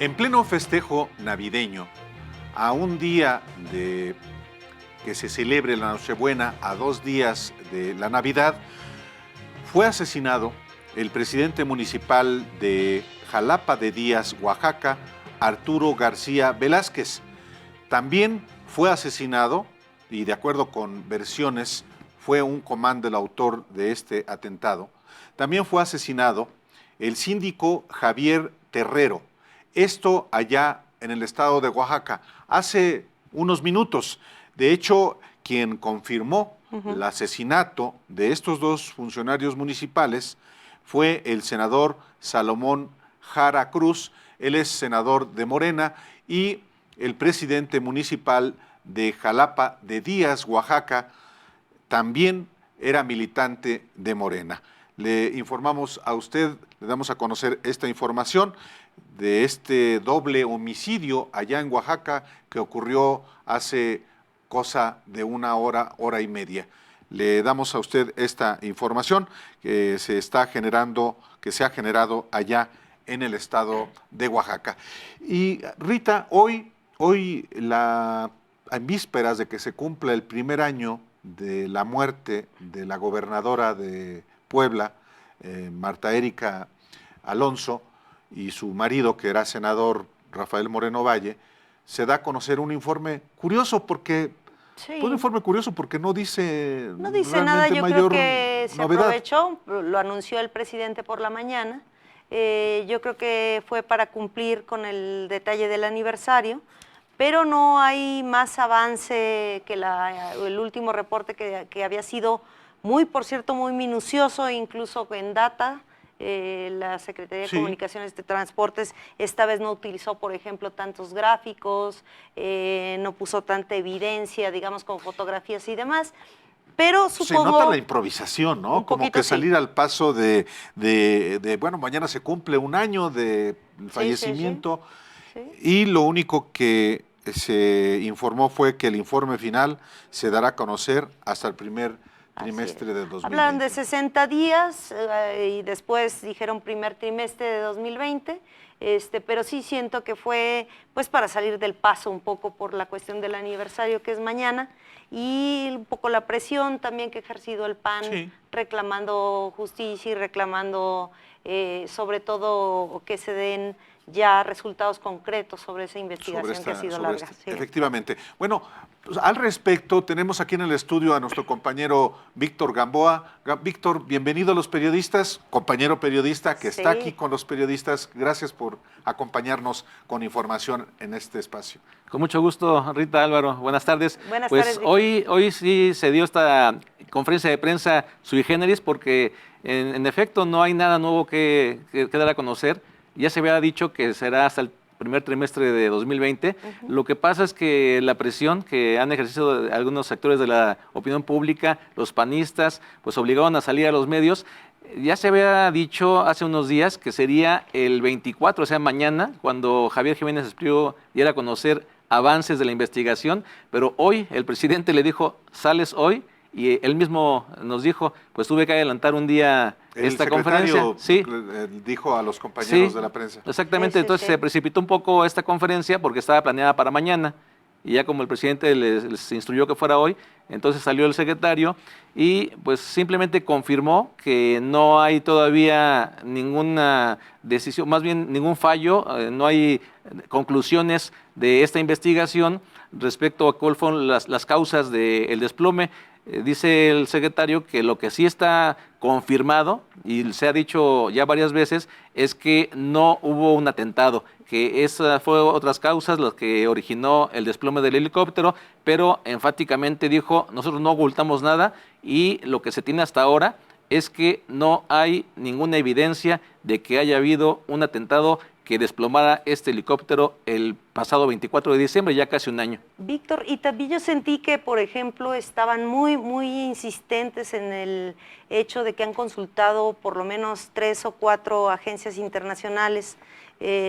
En pleno festejo navideño, a un día de que se celebre la Nochebuena, a 2 días de la Navidad, fue asesinado el presidente municipal de Jalapa de Díaz, Oaxaca, Arturo García Velázquez. También fue asesinado, y de acuerdo con versiones, fue un comando el autor de este atentado. También fue asesinado el síndico Javier Terrero. Esto allá en el estado de Oaxaca, hace unos minutos. De hecho, quien confirmó el asesinato de estos dos funcionarios municipales fue el senador Salomón Jara Cruz. Él es senador de Morena, y el presidente municipal de Jalapa de Díaz, Oaxaca, también era militante de Morena. Le informamos a usted, le damos a conocer esta información de este doble homicidio allá en Oaxaca que ocurrió hace cosa de una hora, hora y media. Le damos a usted esta información que se está generando, que se ha generado allá en el estado de Oaxaca. Y Rita, hoy en vísperas de que se cumpla el primer año de la muerte de la gobernadora de Puebla, Marta Erika Alonso, y su marido, que era senador Rafael Moreno Valle, se da a conocer un informe curioso porque no dice nada. Yo creo mayor que se novedad. aprovechó, lo anunció el presidente por la mañana. Yo creo que fue para cumplir con el detalle del aniversario, pero no hay más avance que el último reporte que había sido por cierto, muy minucioso, incluso en data. La Secretaría de Comunicaciones y Transportes esta vez no utilizó, por ejemplo, tantos gráficos, no puso tanta evidencia, digamos, con fotografías y demás. Pero supongo... Se nota la improvisación, ¿no? Como que salir al paso de, bueno, mañana se cumple un año del fallecimiento, y lo único que se informó fue que el informe final se dará a conocer hasta el primer trimestre de 2020. Hablaron de 60 días y después dijeron primer trimestre de 2020, pero sí siento que fue pues para salir del paso un poco por la cuestión del aniversario que es mañana, y un poco la presión también que ha ejercido el PAN reclamando justicia y reclamando sobre todo que se den ya resultados concretos sobre esa investigación que ha sido larga. Efectivamente. Bueno, pues, al respecto tenemos aquí en el estudio a nuestro compañero Víctor Gamboa. Víctor, bienvenido a Los Periodistas, compañero periodista que está aquí con los periodistas. Gracias por acompañarnos con información en este espacio. Con mucho gusto, Rita, Álvaro. Buenas tardes. Buenas tardes. Hoy sí se dio esta conferencia de prensa sui generis porque en efecto no hay nada nuevo que dar a conocer. Ya se había dicho que será hasta el primer trimestre de 2020. Lo que pasa es que la presión que han ejercido algunos sectores de la opinión pública, los panistas, pues obligaron a salir a los medios. Ya se había dicho hace unos días que sería el 24, o sea, mañana, cuando Javier Jiménez Espriu diera a conocer avances de la investigación, pero hoy el presidente le dijo, sales hoy, y él mismo nos dijo, pues tuve que adelantar un día esta conferencia. Sí, dijo a los compañeros de la prensa. Exactamente, entonces se precipitó un poco esta conferencia porque estaba planeada para mañana, y ya como el presidente les instruyó que fuera hoy, entonces salió el secretario y pues simplemente confirmó que no hay todavía ninguna decisión, más bien ningún fallo, no hay conclusiones de esta investigación respecto a cuáles fueron las causas del desplome. Dice el secretario que lo que sí está confirmado, y se ha dicho ya varias veces, es que no hubo un atentado, que esas fueron otras causas las que originó el desplome del helicóptero, pero enfáticamente dijo, nosotros no ocultamos nada, y lo que se tiene hasta ahora es que no hay ninguna evidencia de que haya habido un atentado que desplomara este helicóptero el pasado 24 de diciembre, ya casi un año. Víctor, y también yo sentí que, por ejemplo, estaban muy insistentes en el hecho de que han consultado por lo menos 3 o 4 agencias internacionales,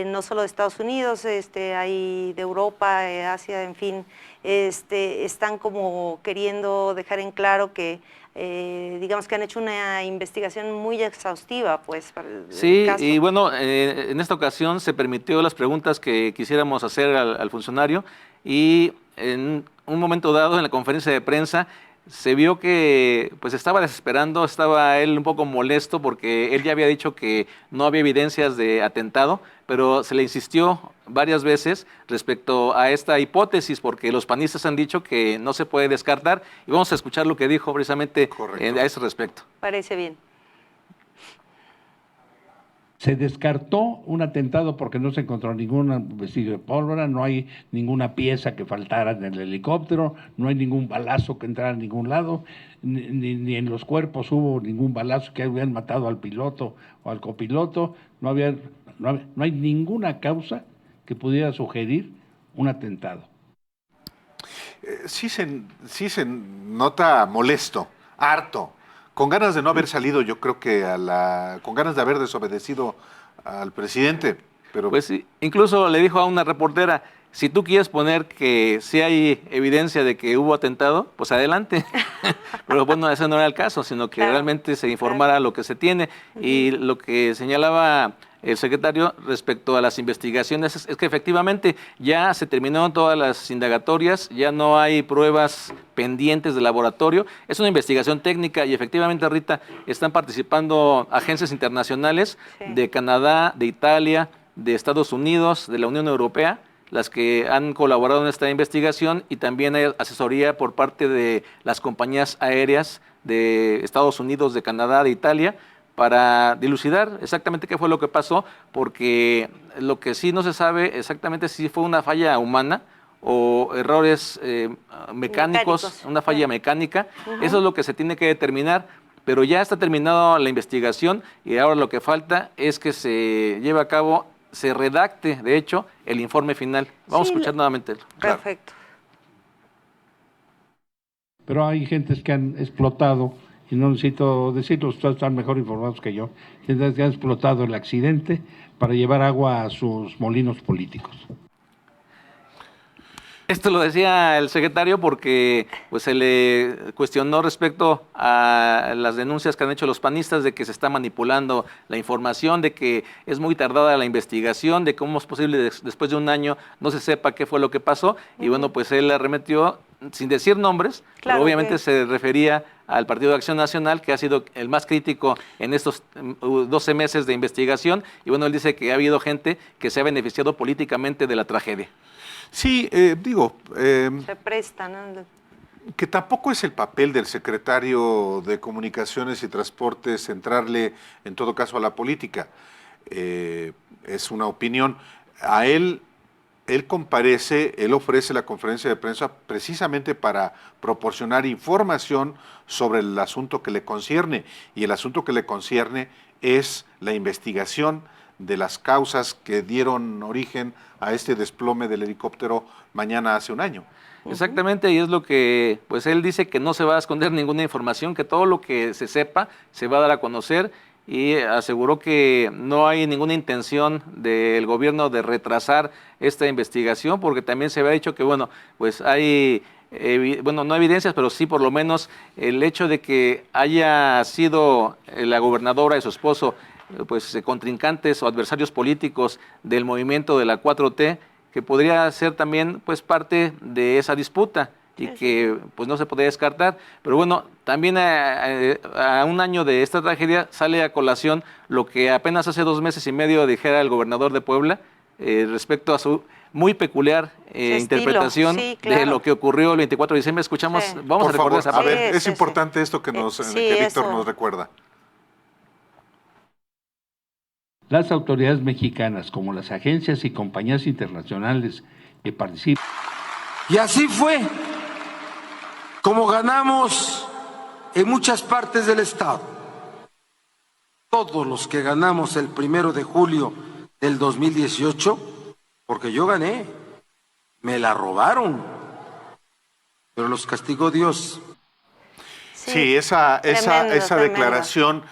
no solo de Estados Unidos, hay de Europa, Asia, en fin, están como queriendo dejar en claro que digamos que han hecho una investigación muy exhaustiva, pues, para el Sí, caso. y bueno, en esta ocasión se permitió las preguntas que quisiéramos hacer al funcionario y en un momento dado en la conferencia de prensa se vio que pues estaba desesperando, estaba él un poco molesto porque él ya había dicho que no había evidencias de atentado, pero se le insistió varias veces respecto a esta hipótesis porque los panistas han dicho que no se puede descartar y vamos a escuchar lo que dijo precisamente a ese respecto. Parece bien. Se descartó un atentado porque no se encontró ningún vestigio de pólvora, no hay ninguna pieza que faltara en el helicóptero, no hay ningún balazo que entrara a ningún lado, ni en los cuerpos hubo ningún balazo que hubieran matado al piloto o al copiloto, no hay ninguna causa que pudiera sugerir un atentado. Sí se nota molesto, harto, con ganas de no haber salido, yo creo que con ganas de haber desobedecido al presidente. Pero pues sí, incluso le dijo a una reportera, si tú quieres poner que sí hay evidencia de que hubo atentado, pues adelante. Pero bueno, ese no era el caso, sino que realmente se informara lo que se tiene. Y lo que señalaba el secretario respecto a las investigaciones es que efectivamente ya se terminaron todas las indagatorias, ya no hay pruebas pendientes de laboratorio, es una investigación técnica y efectivamente, Rita, están participando agencias internacionales de Canadá, de Italia, de Estados Unidos, de la Unión Europea, las que han colaborado en esta investigación y también hay asesoría por parte de las compañías aéreas de Estados Unidos, de Canadá, de Italia, para dilucidar exactamente qué fue lo que pasó, porque lo que sí no se sabe exactamente si fue una falla humana o errores mecánicos, una falla mecánica, eso es lo que se tiene que determinar, pero ya está terminada la investigación y ahora lo que falta es que se lleve a cabo, se redacte, de hecho, el informe final. Vamos a escuchar nuevamente. Perfecto. Pero hay gentes que han explotado, y no necesito decirlo, ustedes están mejor informados que yo, gentes que han explotado el accidente para llevar agua a sus molinos políticos. Esto lo decía el secretario porque pues, se le cuestionó respecto a las denuncias que han hecho los panistas de que se está manipulando la información, de que es muy tardada la investigación, de cómo es posible después de un año no se sepa qué fue lo que pasó. Y bueno, pues él arremetió, sin decir nombres, pero obviamente se refería al Partido de Acción Nacional, que ha sido el más crítico en estos 12 meses de investigación. Y bueno, él dice que ha habido gente que se ha beneficiado políticamente de la tragedia. Sí, se presta, ¿no? Que tampoco es el papel del secretario de Comunicaciones y Transportes entrarle, en todo caso, a la política. Es una opinión. A él comparece, él ofrece la conferencia de prensa precisamente para proporcionar información sobre el asunto que le concierne. Y el asunto que le concierne es la investigación de las causas que dieron origen a este desplome del helicóptero mañana hace un año. Exactamente, y es lo que, pues él dice que no se va a esconder ninguna información, que todo lo que se sepa se va a dar a conocer y aseguró que no hay ninguna intención del gobierno de retrasar esta investigación, porque también se había dicho que, bueno, pues hay, no evidencias, pero sí por lo menos el hecho de que haya sido la gobernadora y su esposo pues contrincantes o adversarios políticos del movimiento de la 4T, que podría ser también pues parte de esa disputa y que pues no se podría descartar. Pero bueno, también a un año de esta tragedia sale a colación lo que apenas hace 2 meses y medio dijera el gobernador de Puebla respecto a su muy peculiar interpretación de lo que ocurrió el 24 de diciembre. Escuchamos, vamos a recordar esa parte. A ver, es importante esto que Víctor nos recuerda. Las autoridades mexicanas, como las agencias y compañías internacionales que participan. Y así fue como ganamos en muchas partes del estado. Todos los que ganamos el 1 de julio del 2018, porque yo gané Me la robaron, pero los castigó Dios. Sí, esa tremendo. declaración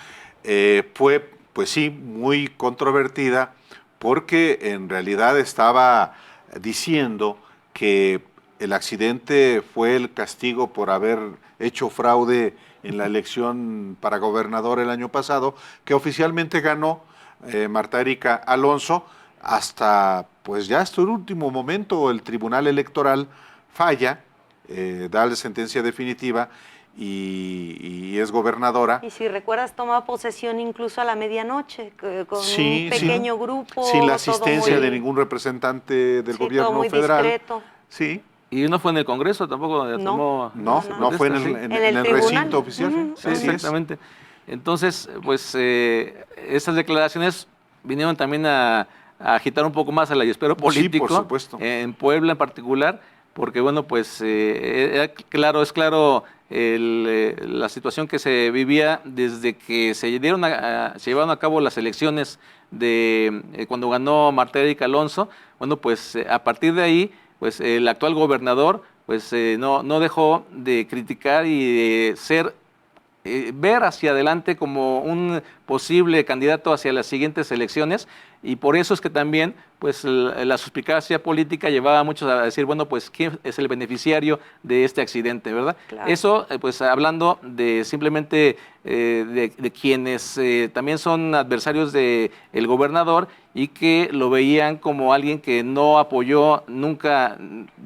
fue, pues sí, muy controvertida porque en realidad estaba diciendo que el accidente fue el castigo por haber hecho fraude en la elección para gobernador el año pasado, que oficialmente ganó Marta Erika Alonso, hasta pues ya hasta el último momento el Tribunal Electoral falla, da la sentencia definitiva y es gobernadora. Y si recuerdas, toma posesión incluso a la medianoche, con Sí, un pequeño grupo. sin la todo asistencia muy- de ningún representante del sí, gobierno todo muy federal. discreto. Sí, Y no fue en el Congreso tampoco donde No. tomó no fue en el, protesta, en- sí. En en el el tribunal. recinto oficial. Ujú. Sí, Así es. exactamente. Entonces, pues estas declaraciones vinieron también a agitar un poco más el avispero político, por supuesto. en Puebla en particular, porque bueno, pues es claro la situación que se vivía desde que se llevaron a cabo las elecciones de cuando ganó Marta Erika Alonso. Bueno, pues a partir de ahí, pues el actual gobernador pues no dejó de criticar y de ver hacia adelante como un posible candidato hacia las siguientes elecciones, y por eso es que también pues la suspicacia política llevaba a muchos a decir, bueno, pues quién es el beneficiario de este accidente, ¿verdad? Claro. Eso, pues hablando de simplemente de quienes también son adversarios del gobernador y que lo veían como alguien que no apoyó nunca,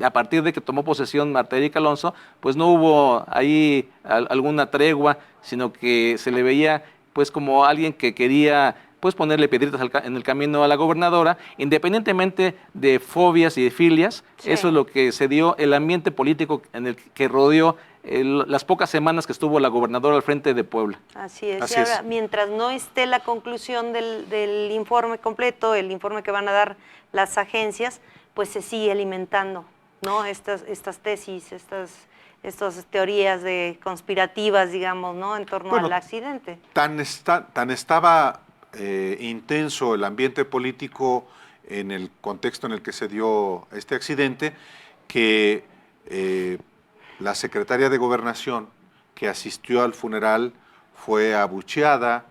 a partir de que tomó posesión Marta Erika Alonso, pues no hubo ahí alguna tregua, sino que se le veía pues como alguien que quería pues ponerle piedritas en el camino a la gobernadora, independientemente de fobias y de filias. Sí. Eso es lo que se dio, el ambiente político en el que rodeó las pocas semanas que estuvo la gobernadora al frente de Puebla. Así es. Así Y ahora, es. mientras no esté la conclusión del informe completo, el informe que van a dar las agencias, pues se sigue alimentando, ¿no? Estas tesis, estas teorías conspirativas, digamos, ¿no? En torno Bueno, al accidente. Tan estaba intenso el ambiente político en el contexto en el que se dio este accidente, que la secretaria de Gobernación que asistió al funeral fue abucheada,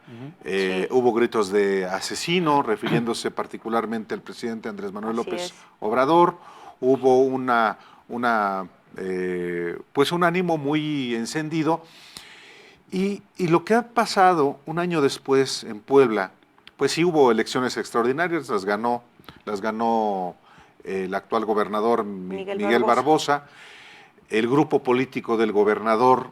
Sí. hubo gritos de asesino, refiriéndose particularmente al presidente Andrés Manuel Así López es. Obrador, hubo pues un ánimo muy encendido. Y lo que ha pasado un año después en Puebla, pues sí hubo elecciones extraordinarias, las ganó el actual gobernador Miguel Barbosa. El grupo político del gobernador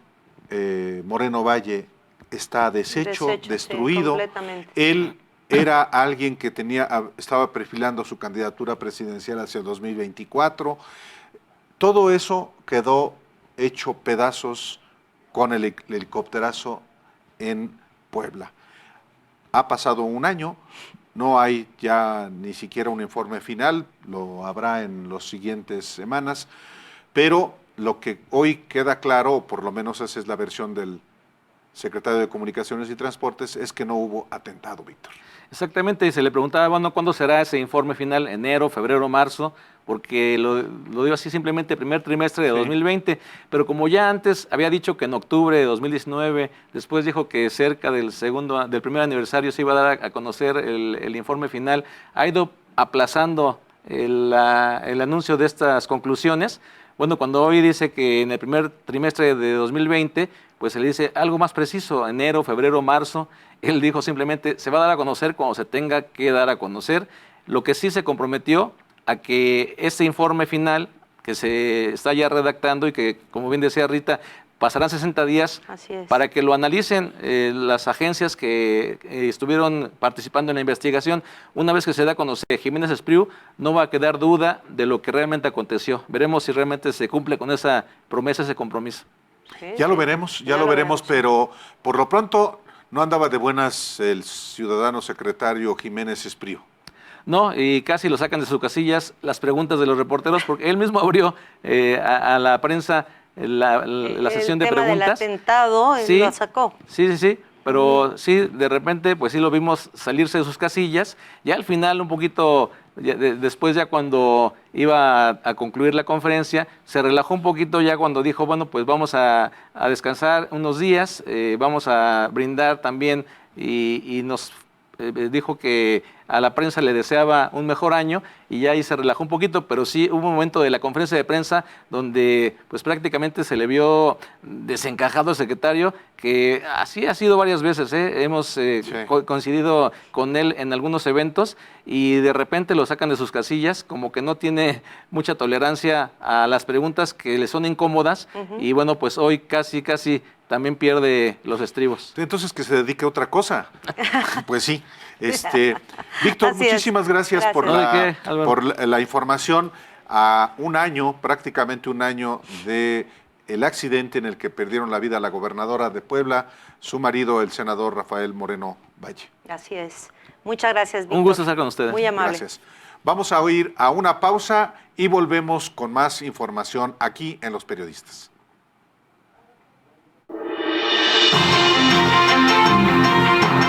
Moreno Valle está deshecho, Deshecho, sí, destruido. completamente. Él era alguien que estaba perfilando su candidatura presidencial hacia el 2024. Todo eso quedó hecho pedazos con el helicópterazo en Puebla. Ha pasado un año, no hay ya ni siquiera un informe final, lo habrá en las siguientes semanas, pero lo que hoy queda claro, o por lo menos esa es la versión del secretario de Comunicaciones y Transportes, es que no hubo atentado, Víctor. Exactamente, y se le preguntaba, bueno, ¿cuándo será ese informe final? ¿Enero, febrero, marzo? Porque lo digo así simplemente primer trimestre de 2020, pero como ya antes había dicho que en octubre de 2019, después dijo que cerca del primer aniversario se iba a dar a conocer el informe final, ha ido aplazando el anuncio de estas conclusiones. Bueno, cuando hoy dice que en el primer trimestre de 2020, pues se le dice algo más preciso, enero, febrero, marzo. Él dijo simplemente, se va a dar a conocer cuando se tenga que dar a conocer. Lo que sí se comprometió a que ese informe final, que se está ya redactando y que, como bien decía Rita, pasarán 60 días Así es. para que lo analicen las agencias que estuvieron participando en la investigación. Una vez que se da a conocer Jiménez Espriu, no va a quedar duda de lo que realmente aconteció. Veremos si realmente se cumple con esa promesa, ese compromiso. Sí, Ya lo sí. veremos, Ya lo veremos, sí. pero por lo pronto no andaba de buenas el ciudadano secretario Jiménez Espriu. No, y casi lo sacan de sus casillas las preguntas de los reporteros, porque él mismo abrió a la prensa la sesión de El tema del preguntas. atentado, él Sí, lo sacó. sí, pero sí, de repente, pues sí lo vimos salirse de sus casillas. Ya al final un poquito después ya cuando iba a concluir la conferencia, se relajó un poquito ya cuando dijo, bueno, pues vamos a descansar unos días, vamos a brindar también y nos dijo que a la prensa le deseaba un mejor año y ya ahí se relajó un poquito, pero sí hubo un momento de la conferencia de prensa donde pues prácticamente se le vio desencajado al secretario, que así ha sido varias veces, hemos coincidido con él en algunos eventos y de repente lo sacan de sus casillas, como que no tiene mucha tolerancia a las preguntas que le son incómodas y bueno, pues hoy casi también pierde los estribos. Entonces que se dedique a otra cosa. Pues sí. Víctor, Así es. muchísimas gracias por, No, ¿de qué, Álvaro? por la información. A un año, prácticamente un año de el accidente en el que perdieron la vida la gobernadora de Puebla, su marido, el senador Rafael Moreno Valle. Así es. Muchas gracias, Víctor. Un gusto estar con ustedes. Muy amable. Gracias. Vamos a oír a una pausa y volvemos con más información aquí en Los Periodistas.